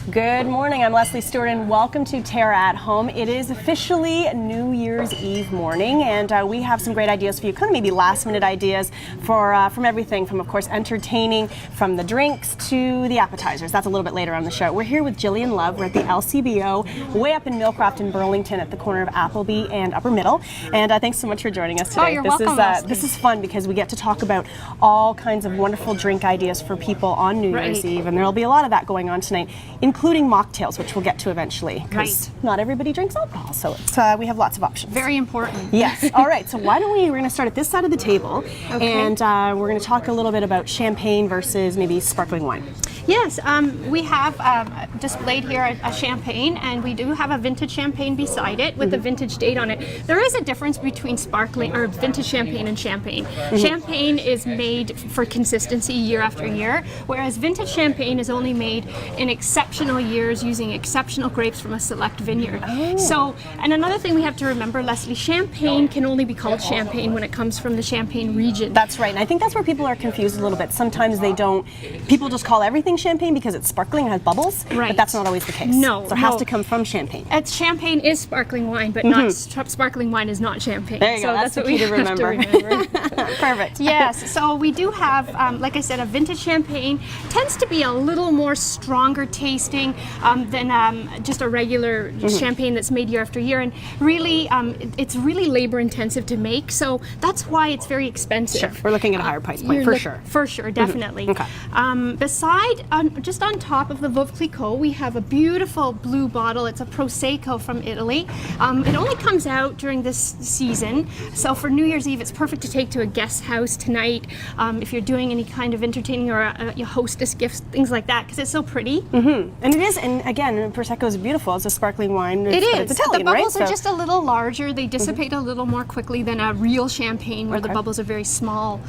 Good morning, I'm Leslie Stewart and welcome to TERRA at Home. It is officially New Year's Eve morning and we have some great ideas for you, kind of maybe last minute ideas for from everything from, of course, entertaining, from the drinks to the appetizers. That's a little bit later on the show. We're here with Gillian Love. We're at the LCBO way up in Millcroft in Burlington at the corner of Appleby and Upper Middle. And thanks so much for joining us today. Oh, you're welcome, Leslie. This is fun because we get to talk about all kinds of wonderful drink ideas for people on New Year's Eve, and there'll be a lot of that going on tonight, including mocktails, which we'll get to eventually, because not everybody drinks alcohol, so it's, we have lots of options. Very important. Yes. All right, so why don't we're going to start at this side of the table, and we're going to talk a little bit about champagne versus maybe sparkling wine. Yes, we have displayed here a champagne, and we do have a vintage champagne beside it with a vintage date on it. There is a difference between sparkling or vintage champagne and champagne. Champagne is made for consistency year after year, whereas vintage champagne is only made in exceptional years using exceptional grapes from a select vineyard. So, and another thing we have to remember, Leslie, champagne can only be called champagne when it comes from the Champagne region. That's right, and I think that's where people are confused a little bit. Sometimes they don't, people just call everything champagne because it's sparkling and has bubbles, but that's not always the case. No. So it has to come from champagne. Champagne is sparkling wine, but not sparkling wine is not champagne. There you go, that's the key to remember. Perfect. Yes, so we do have, like I said, a vintage champagne. Tends to be a little more stronger tasting than just a regular champagne that's made year after year, and really it's really labor intensive to make, so that's why it's very expensive. Sure, we're looking at a higher price point for sure. For sure, definitely. Okay. Beside, just on top of the Veuve Clicquot, we have a beautiful blue bottle. It's a Prosecco from Italy. It only comes out during this season, so for New Year's Eve it's perfect to take to a guest house tonight if you're doing any kind of entertaining or a hostess gifts, things like that, because it's so pretty. And it is, and again, Prosecco is beautiful. It's a sparkling wine. It is. It's Italian, the bubbles right? are just a little larger. They dissipate a little more quickly than a real champagne, where the bubbles are very small.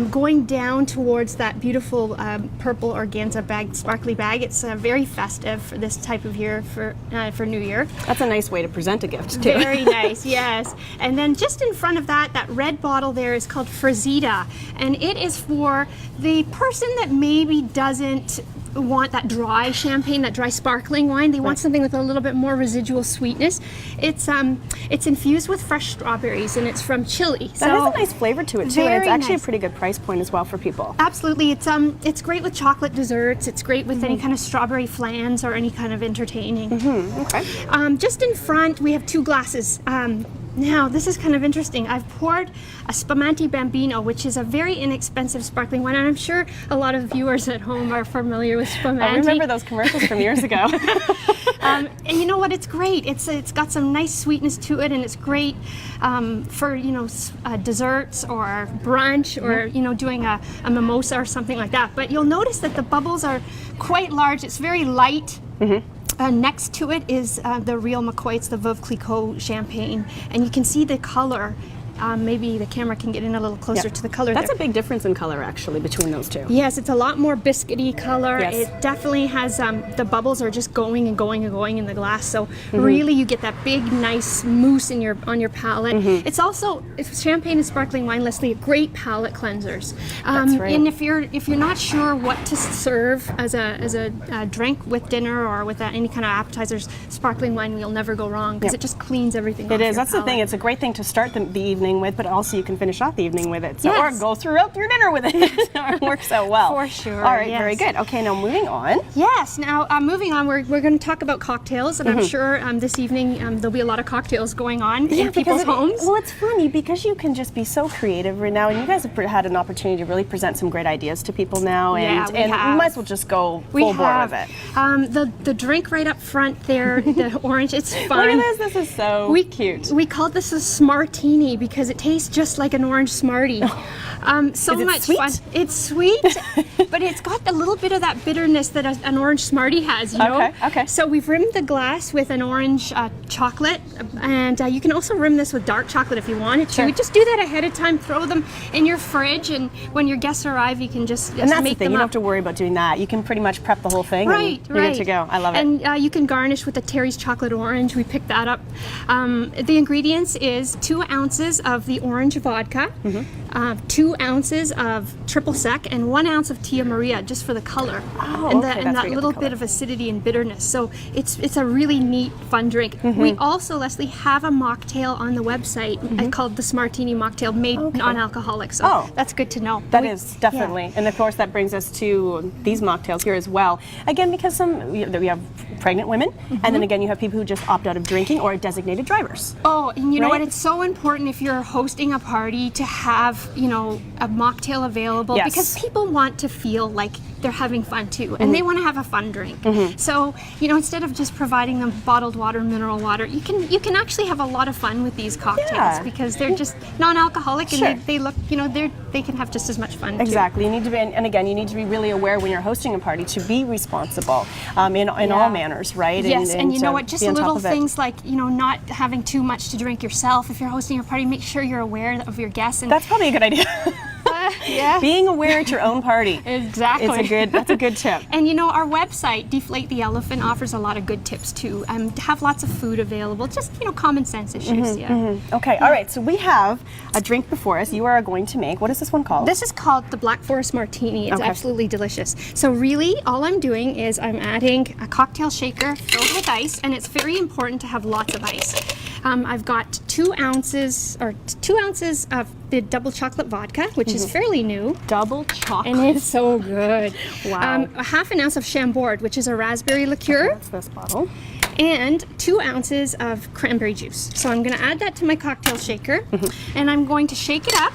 Going down towards that beautiful purple organza bag, sparkly bag, it's very festive for this type of year for New Year. That's a nice way to present a gift, too. Very nice, yes. And then just in front of that red bottle there is called Frazita, and it is for the person that maybe doesn't want that dry champagne, that dry sparkling wine. They want something with a little bit more residual sweetness. It's infused with fresh strawberries, and it's from Chile. That has a nice flavor to it too, and it's actually nice. a pretty good price point as well for people. Absolutely, it's great with chocolate desserts. It's great with any kind of strawberry flans or any kind of entertaining. Just in front, we have two glasses. Now, this is kind of interesting. I've poured a Spumante Bambino, which is a very inexpensive sparkling wine, and I'm sure a lot of viewers at home are familiar with Spumante. I remember those commercials from years ago. And you know what? It's great. It's got some nice sweetness to it, and it's great for desserts or brunch or doing a mimosa or something like that. But you'll notice that the bubbles are quite large. It's very light. Next to it is the real McCoy. It's the Veuve Clicquot champagne, and you can see the color. Maybe the camera can get in a little closer to the color. That's a big difference in color, actually, between those two. Yes, it's a lot more biscuity color. Yes. It definitely has, the bubbles are just going and going and going in the glass, so really you get that big, nice mousse on your palate. It's also, champagne and sparkling wine, Leslie, great palate cleansers. That's right. And if you're not sure what to serve as a drink with dinner or with any kind of appetizers, sparkling wine, you'll never go wrong, because it just cleans everything off. It is. Your That's the thing. It's a great thing to start the evening with, but also you can finish off the evening with it. So, or go throughout your dinner with it. It works out well. For sure. All right, very good. Okay, now moving on. Yes, now moving on, we're going to talk about cocktails, and I'm sure this evening there'll be a lot of cocktails going on in people's homes. Well, it's funny because you can just be so creative right now, and you guys have had an opportunity to really present some great ideas to people now, and we might as well just go full bore with it. The drink right up front there, the orange, it's fun. Look at this. This is so cute. We called this a Smartini because it tastes just like an orange Smartie. So much sweet? fun. It's sweet, but it's got a little bit of that bitterness that an orange Smartie has, you know? Okay. So we've rimmed the glass with an orange chocolate, and you can also rim this with dark chocolate if you wanted to. Just do that ahead of time, throw them in your fridge, and when your guests arrive, you can just and that's make the thing, them you don't up. have to worry about doing that. You can pretty much prep the whole thing and you're good to go. I love it. And you can garnish with the Terry's chocolate orange. We picked that up. The ingredients is 2 ounces of the orange vodka, 2 ounces of triple sec, and 1 ounce of Tia Maria, just for the color. Oh, and okay, that that's little bit of acidity and bitterness. So it's a really neat, fun drink. We also, Leslie, have a mocktail on the website called the Smartini Mocktail, made non-alcoholic. So that's good to know. That is definitely, and of course that brings us to these mocktails here as well. Again, because we have pregnant women, and then again you have people who just opt out of drinking, or designated drivers. Oh, and you know what? It's so important if you're hosting a party to have, you know, a mocktail available, because people want to feel like they're having fun too, and they want to have a fun drink. So, you know, instead of just providing them bottled water, mineral water, you can actually have a lot of fun with these cocktails because they're just non-alcoholic, and they look, you know, they can have just as much fun Exactly. You need to be, and again, you need to be really aware when you're hosting a party to be responsible in all manners, right? Yes, and you know what? Just little things like, you know, not having too much to drink yourself. If you're hosting a party, make sure you're aware of your guests. And that's probably a good idea. Being aware at your own party. Exactly. That's a good tip. And you know, our website, Deflate the Elephant, offers a lot of good tips too. To have lots of food available, just, you know, common sense issues. Okay, all right, so we have a drink before us. You are going to make, what is this one called? This is called the Black Forest Martini. It's absolutely delicious. So really, all I'm doing is I'm adding a cocktail shaker filled with ice, and it's very important to have lots of ice. I've got 2 ounces of the double chocolate vodka, which is fairly new. Double chocolate. And it's so good. Wow. A half an ounce of Chambord, which is a raspberry liqueur. That's this bottle. And 2 ounces of cranberry juice. So I'm going to add that to my cocktail shaker, and I'm going to shake it up.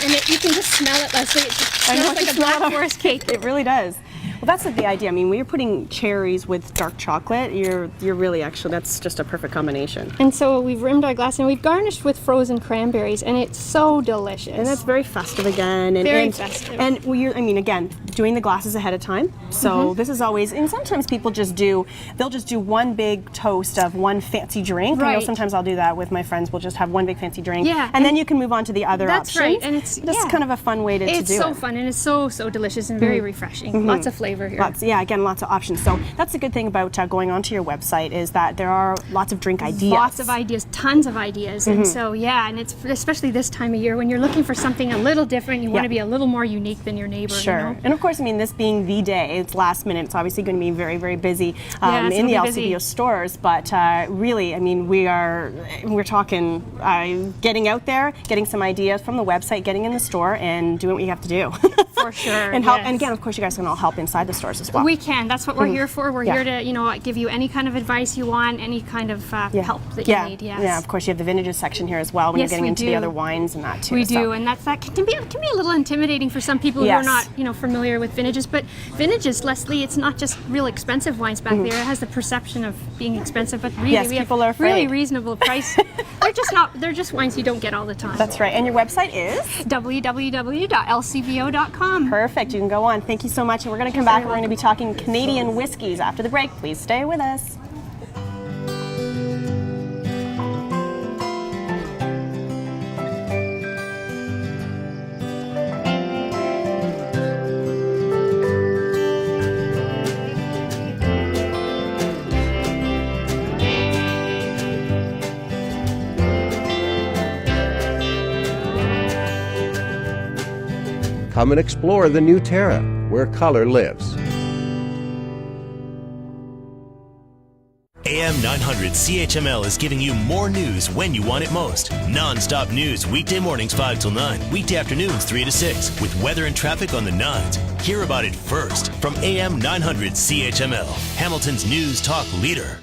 And you can just smell it, Leslie. It smells like a Black Forest cake. It really does. Well, that's the idea. I mean, when you're putting cherries with dark chocolate, you're really actually, that's just a perfect combination. And so we've rimmed our glass and we've garnished with frozen cranberries, and it's so delicious. And that's very festive again. And, very festive. And I mean, again, doing the glasses ahead of time. So this is always, and sometimes people they'll just do one big toast of one fancy drink. I know sometimes I'll do that with my friends. We'll just have one big fancy drink. And then you can move on to the other options. That's right. And it's kind of a fun way to do it. It's so fun, and it's so delicious and very refreshing. Lots of flavor here. Lots of options. So that's the good thing about going onto your website, is that there are lots of drink ideas. Lots of ideas, tons of ideas. And so, and it's especially this time of year when you're looking for something a little different, you want to be a little more unique than your neighbor. Sure. You know? And of course, I mean, this being the day, it's last minute, it's obviously going to be very, very busy in the LCBO stores. But really, I mean, we're talking getting out there, getting some ideas from the website, getting in the store, and doing what you have to do. For sure. And help. And again, of course, you guys can all help inside the stores as well. We can. That's what we're here for. We're here to, you know, give you any kind of advice you want, any kind of help that you need. Yes. Yeah. Of course, you have the vintages section here as well when you're getting into the other wines and that too. We do, and that can be a little intimidating for some people who are not, you know, familiar with vintages. But vintages, Leslie, it's not just real expensive wines back there. It has the perception of being expensive, but really we have really reasonable price. They're just wines you don't get all the time. That's right. And your website is www.lcbo.com. Perfect. You can go on. Thank you so much. And we're going to come back and we're going to be talking Canadian whiskeys after the break. Please stay with us. Come and explore the new Terra, where color lives. AM 900 CHML is giving you more news when you want it most. Non-stop news weekday mornings 5 till 9, weekday afternoons 3 to 6, with weather and traffic on the 9s. Hear about it first from AM 900 CHML, Hamilton's news talk leader.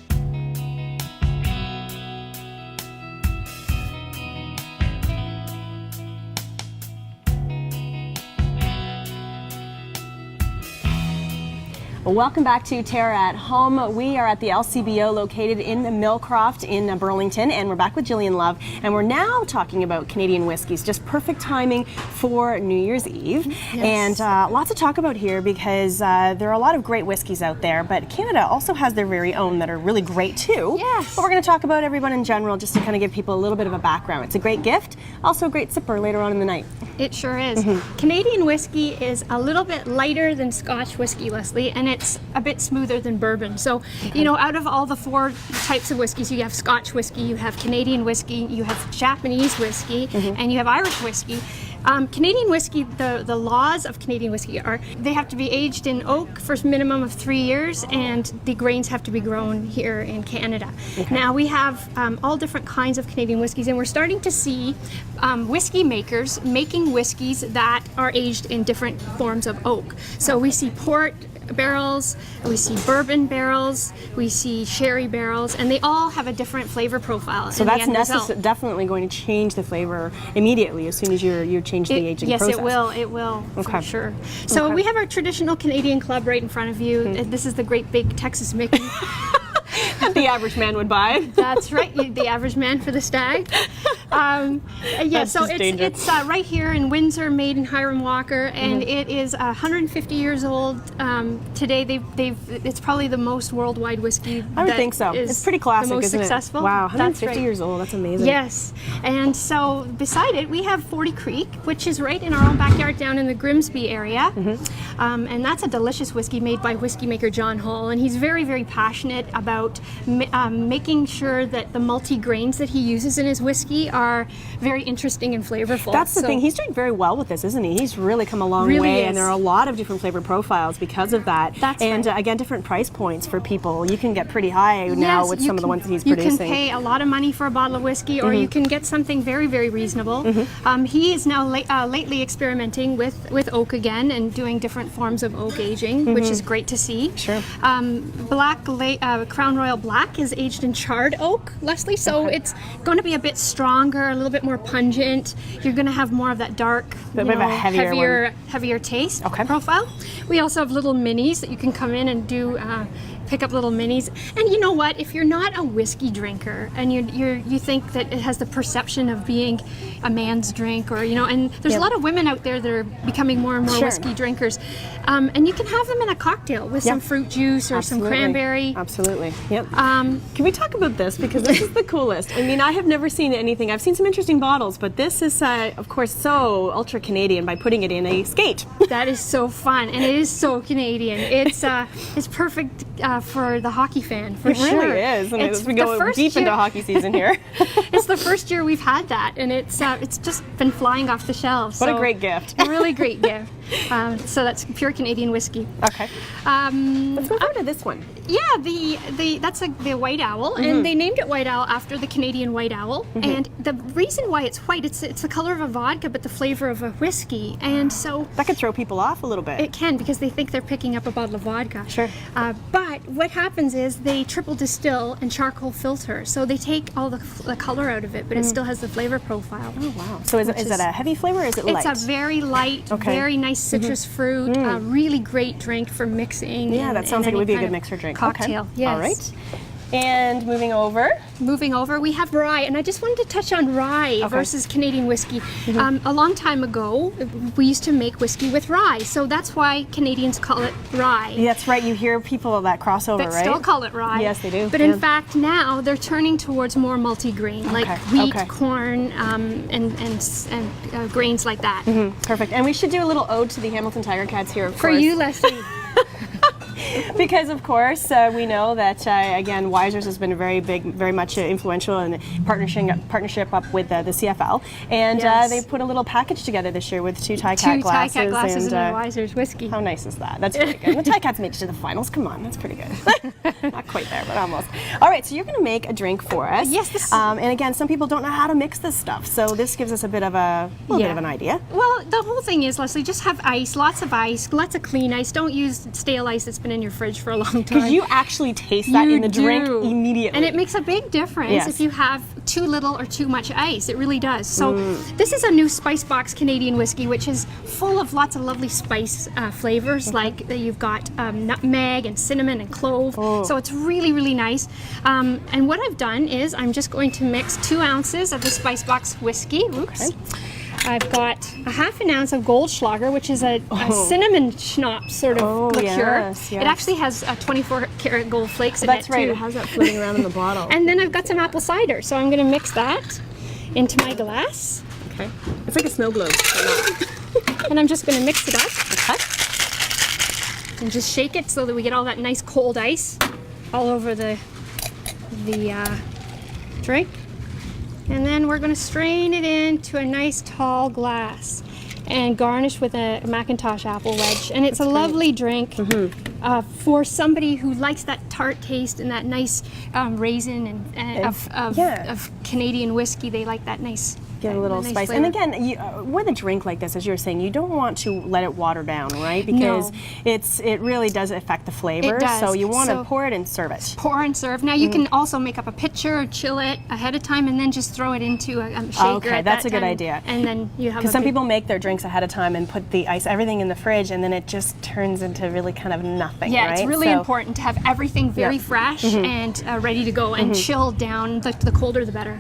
Welcome back to TERRA at Home. We are at the LCBO located in Millcroft in Burlington, and we're back with Gillian Love, and we're now talking about Canadian whiskeys. Just perfect timing for New Year's Eve. And lots to talk about here because there are a lot of great whiskeys out there, but Canada also has their very own that are really great too. Yes. But we're going to talk about everyone in general just to kind of give people a little bit of a background. It's a great gift, also a great sipper later on in the night. It sure is. Canadian whiskey is a little bit lighter than Scotch whiskey, Leslie, and it's a bit smoother than bourbon. So, you know, out of all the 4 types of whiskeys, you have Scotch whiskey, you have Canadian whiskey, you have Japanese whiskey, and you have Irish whiskey. Canadian whiskey, the laws of Canadian whiskey are they have to be aged in oak for a minimum of 3 years, and the grains have to be grown here in Canada. Now we have all different kinds of Canadian whiskeys, and we're starting to see whiskey makers making whiskeys that are aged in different forms of oak. So we see port barrels, we see bourbon barrels, we see sherry barrels, and they all have a different flavor profile. So that's definitely going to change the flavor immediately as soon as you change the aging process. Yes, it will, for sure. So we have our traditional Canadian club right in front of you. This is the great big Texas Mickey. That the average man would buy. That's right, the average man for the stag. So it's right here in Windsor, made in Hiram Walker, and it is 150 years old. Today, it's probably the most worldwide whiskey. I would think so. It's pretty classic, the most isn't successful. it? Wow, 150 years old. That's amazing. Yes, and so beside it, we have 40 Creek, which is right in our own backyard down in the Grimsby area, and that's a delicious whiskey made by whiskey maker John Hull, and he's very, very passionate about making sure that the multi-grains that he uses in his whiskey are very interesting and flavorful. That's the thing. He's doing very well with this, isn't he? He's really come a long way, and there are a lot of different flavor profiles because of that. Again, different price points for people. You can get pretty high now with some of the ones that he's producing. You can pay a lot of money for a bottle of whiskey, or you can get something very, very reasonable. He is now lately experimenting with oak again and doing different forms of oak aging, which is great to see. Sure. Crown Royal Black is aged in charred oak, Leslie, so it's going to be a bit stronger, a little bit more pungent. You're going to have more of that dark, heavier taste profile. We also have little minis that you can come in and do pick up little minis. And you know what? If you're not a whiskey drinker and you think that it has the perception of being a man's drink, or and there's a lot of women out there that are becoming more and more whiskey drinkers, and you can have them in a cocktail with some fruit juice or some cranberry. Absolutely. Yep. Can we talk about this, because this is the coolest? I mean, I have never seen anything. I've seen some interesting bottles, but this is of course so ultra Canadian by putting it in a skate. That is so fun, and it is so Canadian. It's perfect for the hockey fan, for sure. It really is. And as we go deep into hockey season here. It's the first year we've had that, and it's just been flying off the shelves. What a great gift. A really great gift. So that's pure Canadian whiskey. Okay. Let's move on to this one. Yeah, that's the white owl, and they named it white owl after the Canadian white owl. And the reason why it's white, it's the color of a vodka, but the flavor of a whiskey, and so that could throw people off a little bit. It can, because they think they're picking up a bottle of vodka. Sure. But what happens is they triple distill and charcoal filter, so they take all the color out of it, but it still has the flavor profile. Oh wow! So is it a heavy flavor, or is it light? It's a very light, very nice citrus fruit, really great drink for mixing. Yeah, that sounds like it would be a good mixer drink. Cocktail. Okay. Yes. All right. And moving over, we have rye, and I just wanted to touch on rye versus Canadian whiskey. A long time ago, we used to make whiskey with rye, so that's why Canadians call it rye. Yeah, that's right. You hear people of that crossover, that right? still call it rye. Yes, they do. But in fact, now they're turning towards more multi-grain, like wheat, corn, and grains like that. Perfect. And we should do a little ode to the Hamilton Tiger Cats here, of course. For you, Leslie. Because of course we know that again, Wiser's has been very much influential in partnership up with the CFL, and they put a little package together this year with two Tie Cat glasses and a Wiser's whiskey. How nice is that? That's pretty good. The Tie Cats made it to the finals. Come on, that's pretty good. Not quite there, but almost. All right, so you're going to make a drink for us. Yes. And again, some people don't know how to mix this stuff, so this gives us a bit of an idea. Well, the whole thing is, Leslie, just have ice, lots of clean ice. Don't use stale ice that's been in your fridge for a long time. Because you actually taste that in the drink immediately. And it makes a big difference if you have too little or too much ice. It really does. So this is a new Spice Box Canadian whiskey, which is full of lots of lovely spice flavors, like you've got nutmeg and cinnamon and clove. So it's really, really nice. And what I've done is I'm just going to mix 2 ounces of the Spice Box whiskey. Oops. I've got a ½ ounce of Goldschlager, which is a cinnamon schnapps sort of liqueur. Yes. It actually has 24-karat gold flakes in it, That's right. too. It has that floating around in the bottle. And then I've got some apple cider, so I'm going to mix that into my glass. Okay. It's like a snow globe. And I'm just going to mix it up. Okay. And just shake it so that we get all that nice cold ice all over the drink. And then we're going to strain it into a nice tall glass and garnish with a Macintosh apple wedge. And it's a lovely drink for somebody who likes that tart taste and that nice raisin and of Canadian whiskey. They like that nice. Get a little spice. flavor. And again, with a drink like this, as you were saying, you don't want to let it water down, right? Because it really does affect the flavor. It does. So you want to pour it and serve it. Pour and serve. Now you can also make up a pitcher or chill it ahead of time and then just throw it into a shaker. Okay, that's a good idea. And then you have because some people make their drinks ahead of time and put the ice, everything in the fridge, and then it just turns into really kind of nothing. Yeah, right? it's really important to have everything very fresh and ready to go and chilled down. The colder, the better.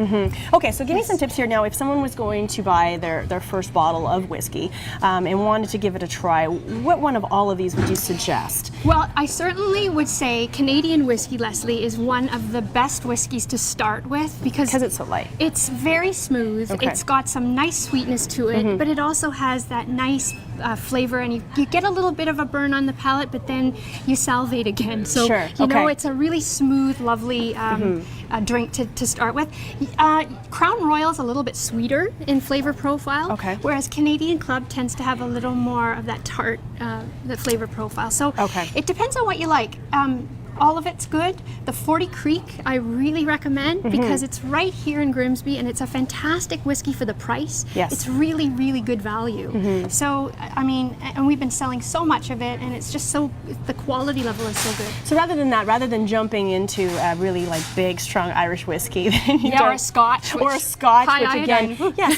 Okay, so give me some tips here now. If someone was going to buy their first bottle of whiskey and wanted to give it a try, what one of all of these would you suggest? Well, I certainly would say Canadian whiskey, Leslie, is one of the best whiskeys to start with because it's so light. It's very smooth. Okay. It's got some nice sweetness to it, but it also has that nice flavor, and you get a little bit of a burn on the palate, but then you salivate again. So you know, it's a really smooth, lovely drink to start with. Crown Royal's a little bit sweeter in flavor profile, whereas Canadian Club tends to have a little more of that tart, the flavor profile. So it depends on what you like. All of it's good. The 40 Creek I really recommend because it's right here in Grimsby and it's a fantastic whiskey for the price. Yes. It's really, really good value. So, I mean, and we've been selling so much of it and it's just so, the quality level is so good. So rather than jumping into a really like big, strong Irish whiskey, then you or a Scotch. Or a Scotch, which again, iodine.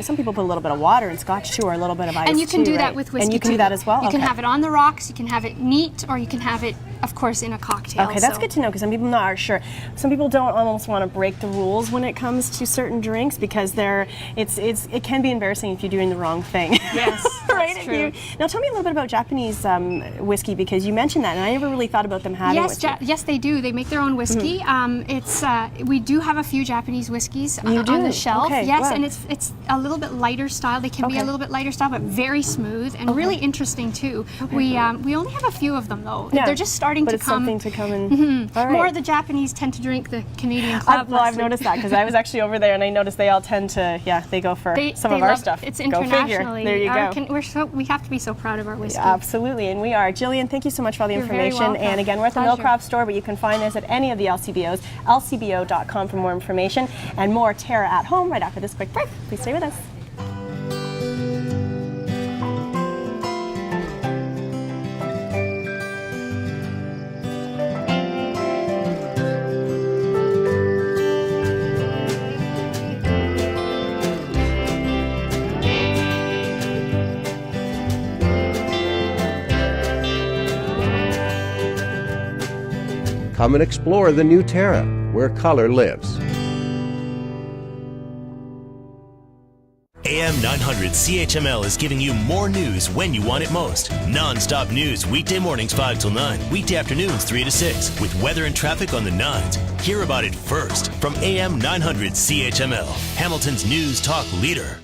some people put a little bit of water in Scotch too, or a little bit of ice. And you can too, do that right? with whiskey And you can do that as well? You can have it on the rocks, you can have it neat, or you can have it, of course, in a cocktail. Okay, that's good to know because some people aren't sure. Some people don't almost want to break the rules when it comes to certain drinks because it can be embarrassing if you're doing the wrong thing. Yes, right. that's true. Now tell me a little bit about Japanese whiskey because you mentioned that and I never really thought about them having whiskey. Yes, they do. They make their own whiskey. We do have a few Japanese whiskeys on the shelf. Okay, yes, wow. and it's a little bit lighter style. They can be a little bit lighter style, but very smooth and really interesting too. We only have a few of them though. Yeah, they're just starting but to it's come. something to come in. All right. More of the Japanese tend to drink the Canadian Club. Well, I've noticed that because I was actually over there and I noticed they all tend to, they go for some of our stuff. It's go internationally. Figure. There you go. We have to be so proud of our whiskey. Yeah, absolutely, and we are. Gillian, thank you so much for all the You're very information. welcome. And again, we're at the Millcroft store, but you can find us at any of the LCBOs, lcbo.com for more information and more Terra at Home right after this quick break. Please stay with us. Come and explore the new Terra, where color lives. AM 900 CHML is giving you more news when you want it most. Non-stop news weekday mornings 5 till 9, weekday afternoons 3 to 6, with weather and traffic on the 9s. Hear about it first from AM 900 CHML, Hamilton's news talk leader.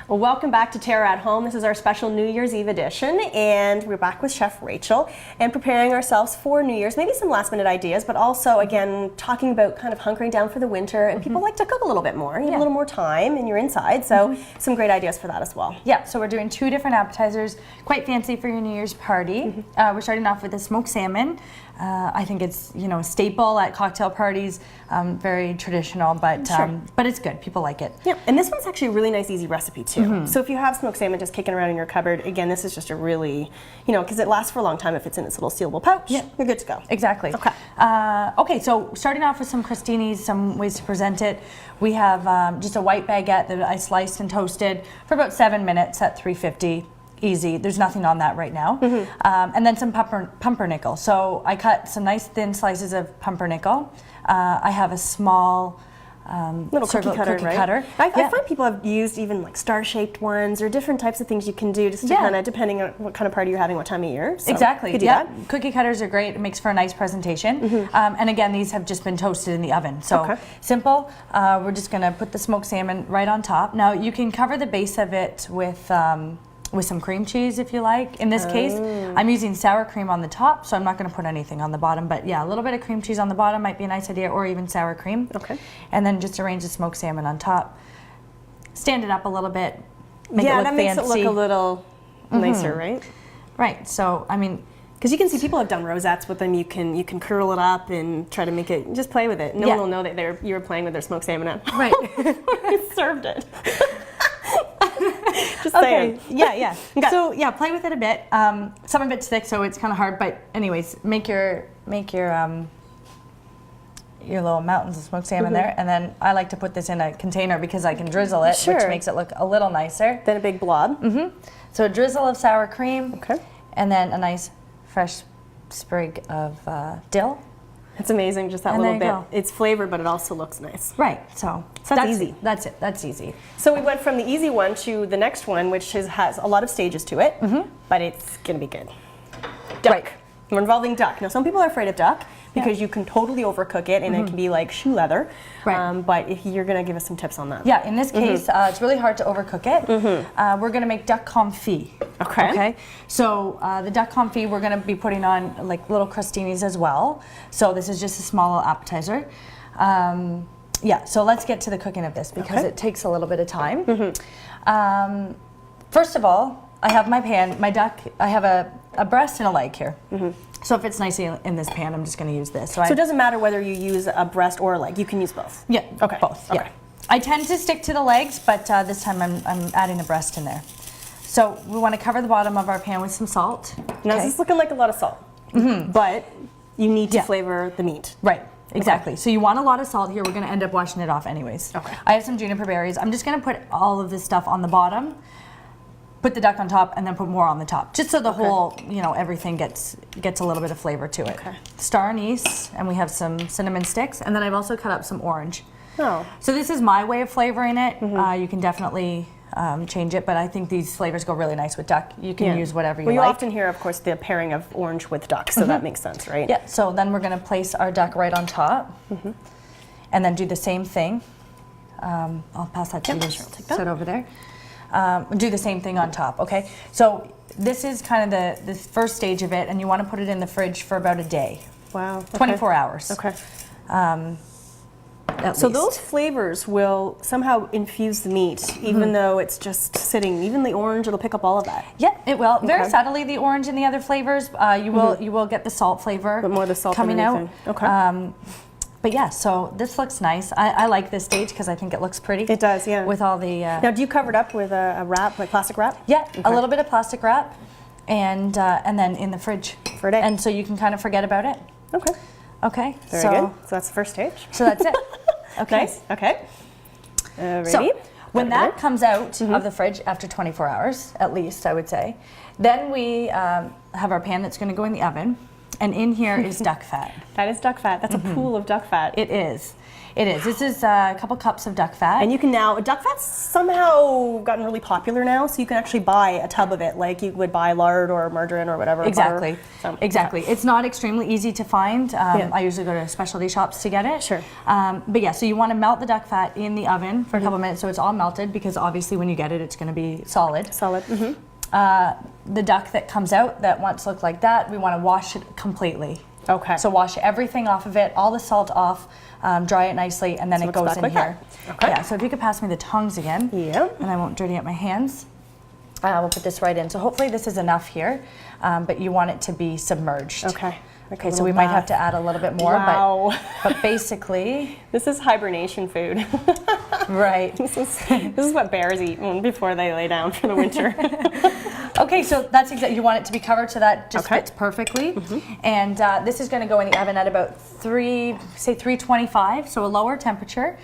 Well, welcome back to Terra at Home. This is our special New Year's Eve edition, and we're back with Chef Rachel and preparing ourselves for New Year's. Maybe some last minute ideas, but also, again, talking about kind of hunkering down for the winter. And people like to cook a little bit more. You have a little more time and you're inside, so some great ideas for that as well. Yeah, so we're doing 2 different appetizers, quite fancy for your New Year's party. We're starting off with a smoked salmon. I think it's a staple at cocktail parties, very traditional, but it's good. People like it. Yeah, and this one's actually a really nice, easy recipe too. So if you have smoked salmon just kicking around in your cupboard, again, this is just a really, because it lasts for a long time if it's in its little sealable pouch. Yeah, you're good to go. Exactly. Okay. Okay, so starting off with some crostinis, some ways to present it. We have just a white baguette that I sliced and toasted for about 7 minutes at 350. Easy. There's nothing on that right now. And then some pumpernickel. So I cut some nice thin slices of pumpernickel. I have a small Little serve cookie out cutter, right? cutter. I Yeah. find people have used even like star-shaped ones or different types of things you can do just to Yeah. kind of, depending on what kind of party you're having, what time of year. So Exactly. you could do Yeah. that. Cookie cutters are great. It makes for a nice presentation. And again, these have just been toasted in the oven. So Okay. simple. We're just going to put the smoked salmon right on top. Now you can cover the base of it with some cream cheese if you like. In this case, I'm using sour cream on the top, so I'm not going to put anything on the bottom. But yeah, a little bit of cream cheese on the bottom might be a nice idea, or even sour cream. Okay. And then just arrange the smoked salmon on top. Stand it up a little bit. Make it Yeah, look that makes fancy. it look a little nicer, right? Right. So I mean, Because you can see people have done rosettes with them. You can curl it up and try to make it, just play with it. No Yeah. one will know that you were playing with their smoked salmon at right. you served it. Just Okay. saying. Yeah. Okay. So yeah, play with it a bit. Some of it's thick, so it's kind of hard. But anyways, make your little mountains of smoked salmon there, and then I like to put this in a container because I can drizzle it, which Sure. makes it look a little nicer. Then a big blob. So a drizzle of sour cream, Okay. and then a nice fresh sprig of dill. It's amazing, just that And little there bit. you go. It's flavored, but it also looks nice. Right. So that's easy. That's it. That's easy. So we went from the easy one to the next one, which has a lot of stages to it, but it's gonna be good. Duck. Right. We're involving duck. Now, some people are afraid of duck because you can totally overcook it and it can be like shoe leather. Right. But if you're gonna give us some tips on that. Yeah, in this case, it's really hard to overcook it. We're going to make duck confit. Okay. So the duck confit, we're going to be putting on like little crostinis as well. So this is just a small appetizer. Yeah, so let's get to the cooking of this because it takes a little bit of time. First of all, I have my pan, my duck, I have a breast and a leg here. So if it's nicely in this pan, I'm just going to use this. So it doesn't matter whether you use a breast or a leg. You can use both. Yeah, Okay. both. Okay. Yeah. I tend to stick to the legs, but this time I'm adding a breast in there. So we want to cover the bottom of our pan with some salt. Now this is looking like a lot of salt, but you need to Yeah. flavor the meat. Right, exactly. So you want a lot of salt here. We're going to end up washing it off anyways. Okay. I have some juniper berries. I'm just going to put all of this stuff on the bottom, put the duck on top, and then put more on the top, just so the whole, everything gets a little bit of flavor to it. Okay. Star anise, and we have some cinnamon sticks, and then I've also cut up some orange. Oh. So this is my way of flavoring it. You can definitely change it, but I think these flavors go really nice with duck. You can use whatever you Well, you like. often hear, of course, the pairing of orange with duck, so that makes sense, right? Yeah, so then we're going to place our duck right on top, and then do the same thing. I'll pass that to you. sure, I'll take that. Sit over there. Do the same thing on top, okay? So this is kind of the first stage of it, and you want to put it in the fridge for about a day, Wow. Okay. 24 hours. Okay. At So least. those flavors will somehow infuse the meat, even though it's just sitting. Even the orange, it'll pick up all of that. Yeah, it will. Very Okay. subtly, the orange and the other flavors. You will get the salt flavor, But more the salt coming than out. anything. Okay. But yeah, so this looks nice. I like this stage because I think it looks pretty. It does, yeah. With all the Now, do you cover it up with a wrap, like plastic wrap? yeah, a Okay. little bit of plastic wrap, and then in the fridge For a day. And so you can kind of forget about it. Okay. Okay. Very so, good. So that's the first stage. So that's it. Okay. Nice. Okay. Ready? So when Got it that comes out of the fridge after 24 hours, at least I would say, then we have our pan that's going to go in the oven, and in here is duck fat. That is duck fat. That's a pool of duck fat. It is. It is. This is a couple cups of duck fat. And you can now, duck fat's somehow gotten really popular now, so you can actually buy a tub of it, like you would buy lard or margarine or whatever. Exactly. Butter. So, Exactly. It's not extremely easy to find. Yeah. I usually go to specialty shops to get it. Sure. But yeah, so you want to melt the duck fat in the oven for a couple minutes so it's all melted, because obviously when you get it, it's going to be solid. Solid. Mm-hmm. The duck that comes out that wants to look like that, we want to wash it completely. Okay. So wash everything off of it, all the salt off, dry it nicely, and then So it it's goes back in like here. that. Okay. Yeah, so if you could pass me the tongs again. Yeah. And I won't dirty up my hands. We'll put this right in. So hopefully this is enough here, but you want it to be submerged. Okay. Okay, so we might have to add a little bit more, Wow. but basically, This is hibernation food. right. This is what bears eat before they lay down for the winter. Okay, so that's exactly, you want it to be covered so that just Okay. fits perfectly. And this is going to go in the oven at about 325, so a lower temperature,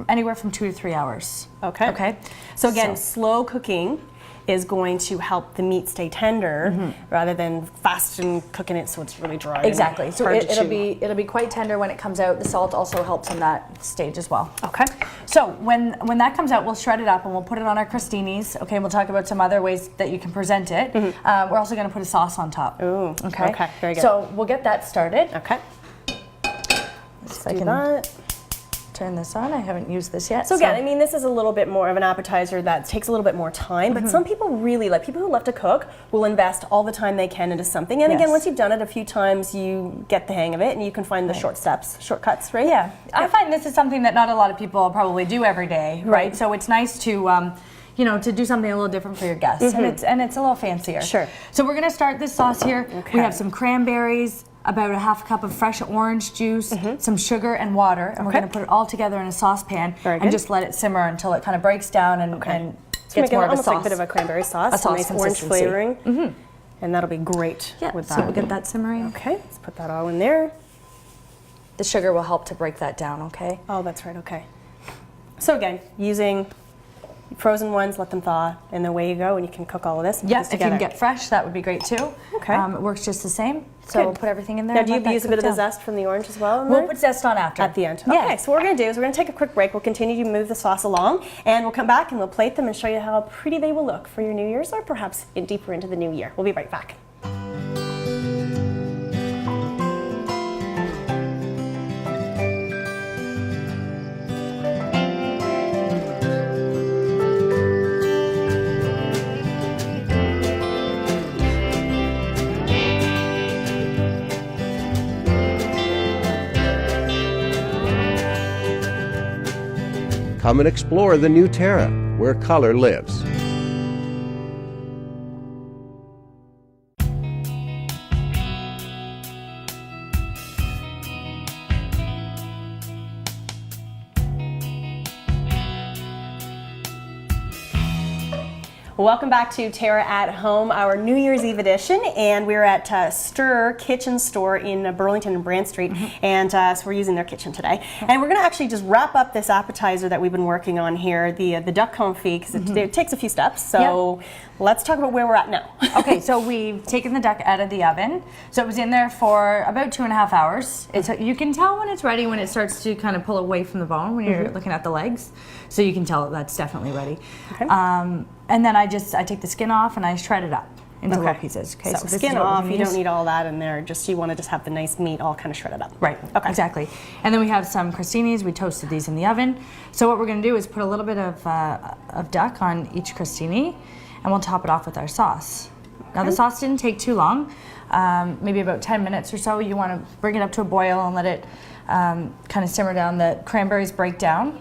anywhere from 2 to 3 hours. Okay. Okay. So again, slow cooking is going to help the meat stay tender rather than fast and cooking it so it's really dry. Exactly. So hard to it'll chew. be quite tender when it comes out. The salt also helps in that stage as well. Okay. So when that comes out, we'll shred it up and we'll put it on our crostinis. Okay, and we'll talk about some other ways that you can present it. We're also going to put a sauce on top. Ooh. Okay. Very good. So we'll get that started. Okay. If I can turn this on. I haven't used this yet. So again, I mean, this is a little bit more of an appetizer that takes a little bit more time, but some people really like, people who love to cook will invest all the time they can into something. And again, once you've done it a few times, you get the hang of it and you can find the shortcuts, right? Yeah. I find this is something that not a lot of people probably do every day, right? So it's nice to you know, to do something a little different for your guests, and it's a little fancier. Sure. So we're gonna start this sauce here. Okay. We have some cranberries, about a half cup of fresh orange juice, some sugar and water, and we're gonna put it all together in a saucepan and just let it simmer until it kind of breaks down and gets more of a sauce. Almost like a bit of a cranberry sauce, A sauce nice orange consistency. flavoring, and that'll be great with that. So we'll get that simmering. Okay, let's put that all in there. The sugar will help to break that down, okay? Oh, that's right, okay. So again, using frozen ones, let them thaw, and away you go, and you can cook all of this. Yeah, if you can get fresh, that would be great too. Okay. It works just the same. So we'll put everything in there. Now, and do you let that use a bit of cook the down. zest from the orange as well? We'll put zest on after. At the end. Yeah. Okay, so what we're going to do is we're going to take a quick break. We'll continue to move the sauce along, and we'll come back and we'll plate them and show you how pretty they will look for your New Year's or perhaps deeper into the new year. We'll be right back. Come and explore the new Terra, where color lives. Welcome back to Terra at Home, our New Year's Eve edition, and we're at Stir Kitchen Store in Burlington and Brant Street, and so we're using their kitchen today. And we're going to actually just wrap up this appetizer that we've been working on here, the duck confit, because it takes a few steps. So let's talk about where we're at now. Okay, so we've taken the duck out of the oven. So it was in there for about 2.5 hours. You can tell when it's ready when it starts to kind of pull away from the bone when you're looking at the legs. So you can tell that's definitely ready. Okay. And then I take the skin off and I shred it up into little pieces. Okay, so skin off, you don't need all that in there. You want to just have the nice meat all kind of shredded up. Right, okay. Exactly. And then we have some crostinis. We toasted these in the oven. So what we're going to do is put a little bit of duck on each crostini, and we'll top it off with our sauce. Now the sauce didn't take too long, maybe about 10 minutes or so. You want to bring it up to a boil and let it kind of simmer down. The cranberries break down.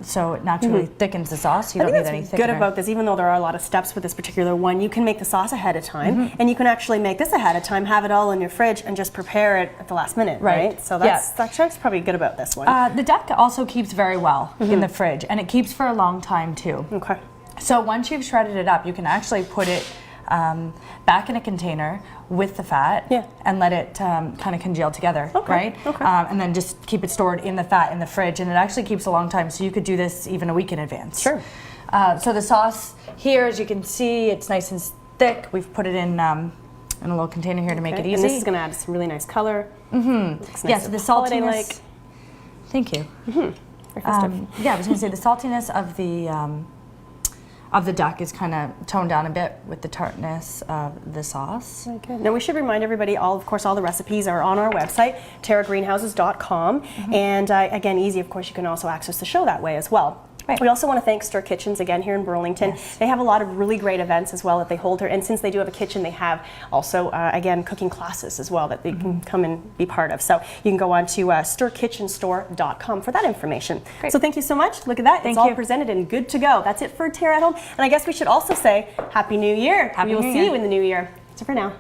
So it naturally thickens the sauce. You don't need any thickener. What's good about this, even though there are a lot of steps with this particular one, you can make the sauce ahead of time, and you can actually make this ahead of time, have it all in your fridge, and just prepare it at the last minute, right? So that's probably good about this one. The duck also keeps very well in the fridge, and it keeps for a long time too. Okay. So once you've shredded it up, you can actually put it back in a container with the fat and let it kind of congeal together, right? Okay. And then just keep it stored in the fat in the fridge, and it actually keeps a long time, so you could do this even a week in advance. Sure. So the sauce here, as you can see, it's nice and thick. We've put it in a little container here to make it easy. And this is going to add some really nice color. Nice, so the saltiness. Thank you. Very festive. I was going to say the saltiness of the duck is kind of toned down a bit with the tartness of the sauce. Very good. Now we should remind everybody, of course, all the recipes are on our website, terragreenhouses.com, and again, easy, of course, you can also access the show that way as well. Right. We also want to thank Stir Kitchens again here in Burlington. Yes. They have a lot of really great events as well that they hold here, and since they do have a kitchen, they have also, again, cooking classes as well that they can come and be part of. So you can go on to stirkitchenstore.com for that information. Great. So thank you so much. Look at that. It's all presented and good to go. That's it for Terra at Home. And I guess we should also say Happy New Year. We will see you in the new year. So for now.